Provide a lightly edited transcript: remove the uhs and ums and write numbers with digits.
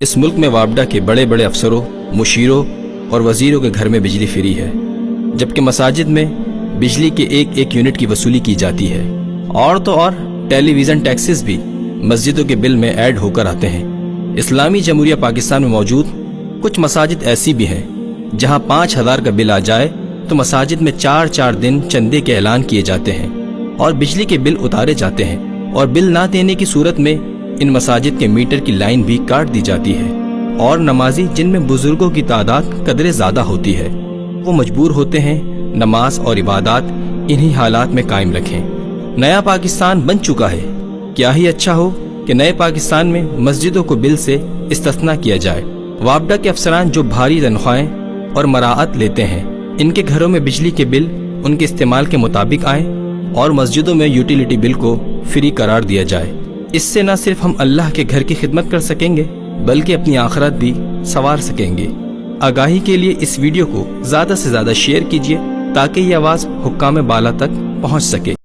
اس ملک میں وابڈا کے بڑے بڑے افسروں، مشیروں اور وزیروں کے گھر میں بجلی فری ہے، جبکہ مساجد میں بجلی کے ایک ایک یونٹ کی وصولی کی جاتی ہے۔ اور تو اور ٹیلی ویژن ٹیکسز بھی مسجدوں کے بل میں ایڈ ہو کر آتے ہیں۔ اسلامی جمہوریہ پاکستان میں موجود کچھ مساجد ایسی بھی ہیں جہاں 5000 کا بل آ جائے تو مساجد میں 4 دن چندے کے اعلان کیے جاتے ہیں اور بجلی کے بل اتارے جاتے ہیں، اور بل نہ دینے کی صورت میں ان مساجد کے میٹر کی لائن بھی کاٹ دی جاتی ہے، اور نمازی جن میں بزرگوں کی تعداد قدرے زیادہ ہوتی ہے وہ مجبور ہوتے ہیں نماز اور عبادات انہی حالات میں قائم رکھیں۔ نیا پاکستان بن چکا ہے، کیا ہی اچھا ہو کہ نئے پاکستان میں مسجدوں کو بل سے استثناء کیا جائے۔ وابڈا کے افسران جو بھاری تنخواہیں اور مراعات لیتے ہیں، ان کے گھروں میں بجلی کے بل ان کے استعمال کے مطابق آئیں اور مسجدوں میں یوٹیلیٹی بل کو فری قرار دیا جائے۔ اس سے نہ صرف ہم اللہ کے گھر کی خدمت کر سکیں گے بلکہ اپنی آخرت بھی سنوار سکیں گے۔ آگاہی کے لیے اس ویڈیو کو زیادہ سے زیادہ شیئر کیجیے تاکہ یہ آواز حکام بالا تک پہنچ سکے۔